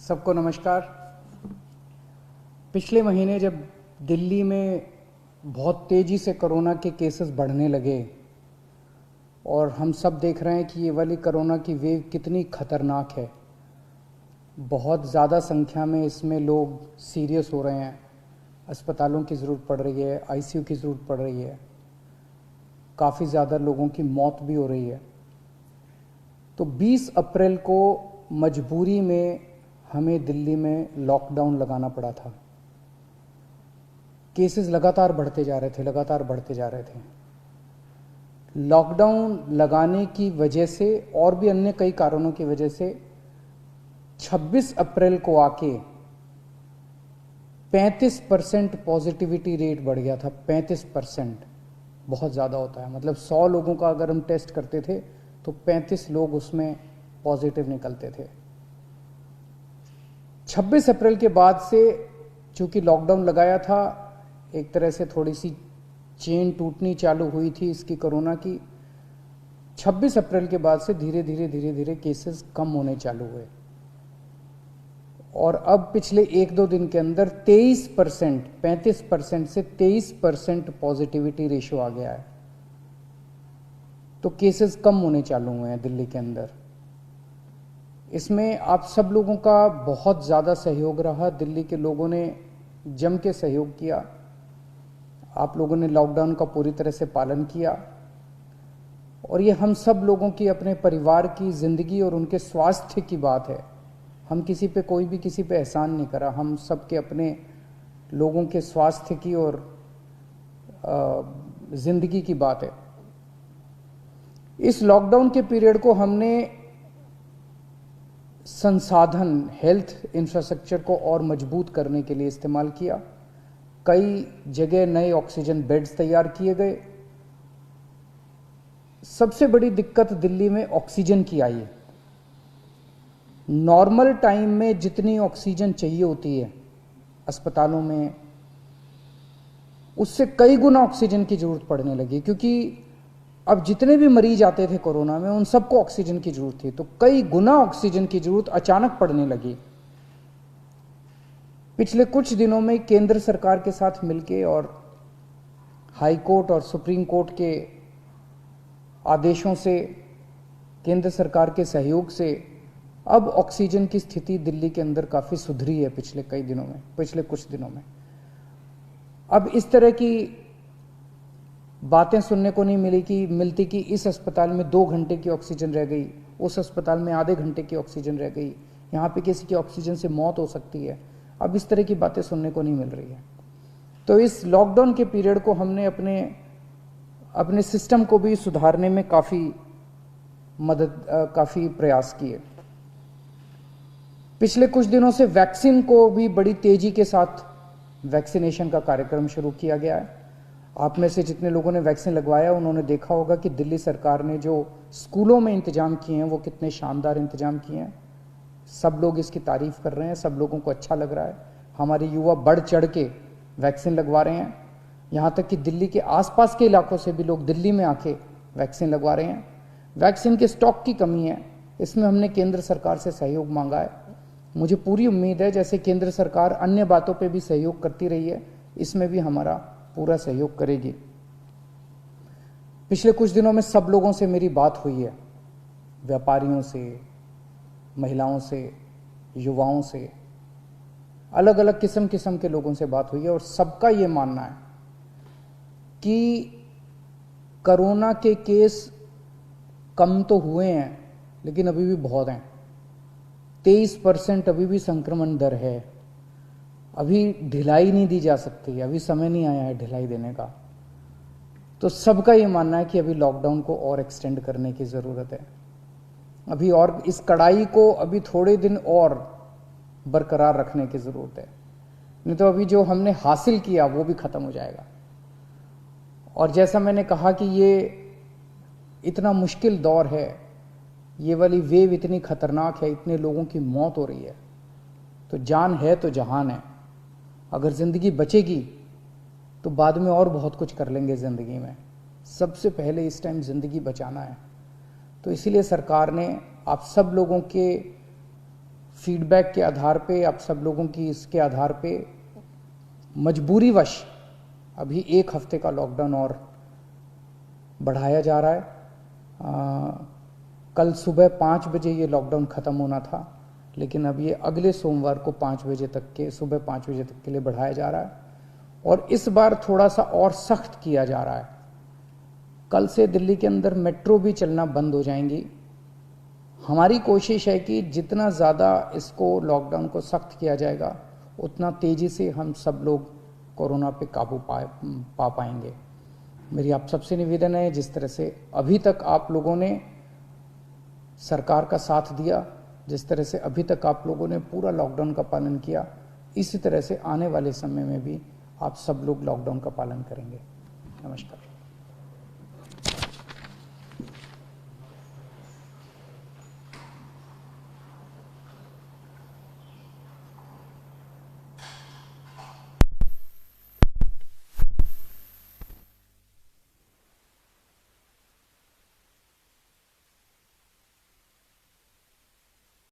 सबको नमस्कार। पिछले महीने जब दिल्ली में बहुत तेज़ी से कोरोना के केसेस बढ़ने लगे और हम सब देख रहे हैं कि ये वाली कोरोना की वेव कितनी ख़तरनाक है, बहुत ज़्यादा संख्या में इसमें लोग सीरियस हो रहे हैं, अस्पतालों की ज़रूरत पड़ रही है, आईसीयू की ज़रूरत पड़ रही है, काफ़ी ज़्यादा लोगों की मौत भी हो रही है। तो 20 अप्रैल को मजबूरी में हमें दिल्ली में लॉकडाउन लगाना पड़ा था। केसेस लगातार बढ़ते जा रहे थे। लॉकडाउन लगाने की वजह से और भी अन्य कई कारणों की वजह से 26 अप्रैल को आके 35% पॉजिटिविटी रेट बढ़ गया था। 35% बहुत ज़्यादा होता है, मतलब 100 लोगों का अगर हम टेस्ट करते थे तो 35 लोग उसमें पॉजिटिव निकलते थे। 26 अप्रैल के बाद से चूंकि लॉकडाउन लगाया था, एक तरह से थोड़ी सी चेन टूटनी चालू हुई थी इसकी कोरोना की। 26 अप्रैल के बाद से धीरे धीरे केसेस कम होने चालू हुए और अब पिछले 1-2 दिन के अंदर 23%, 35% से 23% पॉजिटिविटी रेशियो आ गया है। तो केसेस कम होने चालू हुए हैं दिल्ली के अंदर। इसमें आप सब लोगों का बहुत ज़्यादा सहयोग रहा। दिल्ली के लोगों ने जम के सहयोग किया। आप लोगों ने लॉकडाउन का पूरी तरह से पालन किया और ये हम सब लोगों की, अपने परिवार की ज़िंदगी और उनके स्वास्थ्य की बात है। हम किसी पे, कोई भी किसी पे एहसान नहीं करा, हम सब के अपने लोगों के स्वास्थ्य की और ज़िंदगी की बात है। इस लॉकडाउन के पीरियड को हमने संसाधन, हेल्थ इंफ्रास्ट्रक्चर को और मजबूत करने के लिए इस्तेमाल किया। कई जगह नए ऑक्सीजन बेड्स तैयार किए गए। सबसे बड़ी दिक्कत दिल्ली में ऑक्सीजन की आई है। नॉर्मल टाइम में जितनी ऑक्सीजन चाहिए होती है अस्पतालों में, उससे कई गुना ऑक्सीजन की जरूरत पड़ने लगी, क्योंकि अब जितने भी मरीज आते थे कोरोना में उन सबको ऑक्सीजन की जरूरत थी। तो कई गुना ऑक्सीजन की जरूरत अचानक पड़ने लगी। पिछले कुछ दिनों में केंद्र सरकार के साथ मिलके और हाई कोर्ट और सुप्रीम कोर्ट के आदेशों से, केंद्र सरकार के सहयोग से अब ऑक्सीजन की स्थिति दिल्ली के अंदर काफ़ी सुधरी है पिछले कुछ दिनों में। अब इस तरह की बातें सुनने को नहीं मिलती कि इस अस्पताल में 2 घंटे की ऑक्सीजन रह गई, उस अस्पताल में आधे घंटे की ऑक्सीजन रह गई, यहाँ पे किसी की ऑक्सीजन से मौत हो सकती है। अब इस तरह की बातें सुनने को नहीं मिल रही है। तो इस लॉकडाउन के पीरियड को हमने अपने सिस्टम को भी सुधारने में काफ़ी प्रयास किए। पिछले कुछ दिनों से वैक्सीन को भी बड़ी तेज़ी के साथ वैक्सीनेशन का कार्यक्रम शुरू किया गया है। आप में से जितने लोगों ने वैक्सीन लगवाया उन्होंने देखा होगा कि दिल्ली सरकार ने जो स्कूलों में इंतजाम किए हैं वो कितने शानदार इंतजाम किए हैं। सब लोग इसकी तारीफ कर रहे हैं, सब लोगों को अच्छा लग रहा है। हमारे युवा बढ़ चढ़ के वैक्सीन लगवा रहे हैं। यहाँ तक कि दिल्ली के आसपास के इलाकों से भी लोग दिल्ली में आके वैक्सीन लगवा रहे हैं। वैक्सीन के स्टॉक की कमी है, इसमें हमने केंद्र सरकार से सहयोग मांगा है। मुझे पूरी उम्मीद है जैसे केंद्र सरकार अन्य बातों पर भी सहयोग करती रही है, इसमें भी हमारा पूरा सहयोग करेगी। पिछले कुछ दिनों में सब लोगों से मेरी बात हुई है, व्यापारियों से, महिलाओं से, युवाओं से, अलग अलग किस्म के लोगों से बात हुई है और सबका ये मानना है कि कोरोना के केस कम तो हुए हैं लेकिन अभी भी बहुत हैं। 23% अभी भी संक्रमण दर है। अभी ढिलाई नहीं दी जा सकती, अभी समय नहीं आया है ढिलाई देने का। तो सबका ये मानना है कि अभी लॉकडाउन को और एक्सटेंड करने की ज़रूरत है। अभी और इस कड़ाई को अभी थोड़े दिन और बरकरार रखने की ज़रूरत है, नहीं तो अभी जो हमने हासिल किया वो भी ख़त्म हो जाएगा। और जैसा मैंने कहा कि ये इतना मुश्किल दौर है, ये वाली वेव इतनी ख़तरनाक है, इतने लोगों की मौत हो रही है, तो जान है तो जहान है। अगर ज़िंदगी बचेगी तो बाद में और बहुत कुछ कर लेंगे ज़िंदगी में। सबसे पहले इस टाइम ज़िंदगी बचाना है। तो इसीलिए सरकार ने आप सब लोगों के फीडबैक के आधार पे, आप सब लोगों की इसके आधार पे मजबूरीवश अभी 1 हफ्ते का लॉकडाउन और बढ़ाया जा रहा है। कल सुबह 5 बजे ये लॉकडाउन ख़त्म होना था, लेकिन अब ये अगले सोमवार को 5 बजे तक के, सुबह 5 बजे तक के लिए बढ़ाया जा रहा है और इस बार थोड़ा सा और सख्त किया जा रहा है। कल से दिल्ली के अंदर मेट्रो भी चलना बंद हो जाएंगी। हमारी कोशिश है कि जितना ज़्यादा इसको लॉकडाउन को सख्त किया जाएगा उतना तेज़ी से हम सब लोग कोरोना पे काबू पा पाएंगे। मेरी आप सबसे निवेदन है, जिस तरह से अभी तक आप लोगों ने सरकार का साथ दिया, जिस तरह से अभी तक आप लोगों ने पूरा लॉकडाउन का पालन किया, इसी तरह से आने वाले समय में भी आप सब लोग लॉकडाउन का पालन करेंगे। नमस्कार।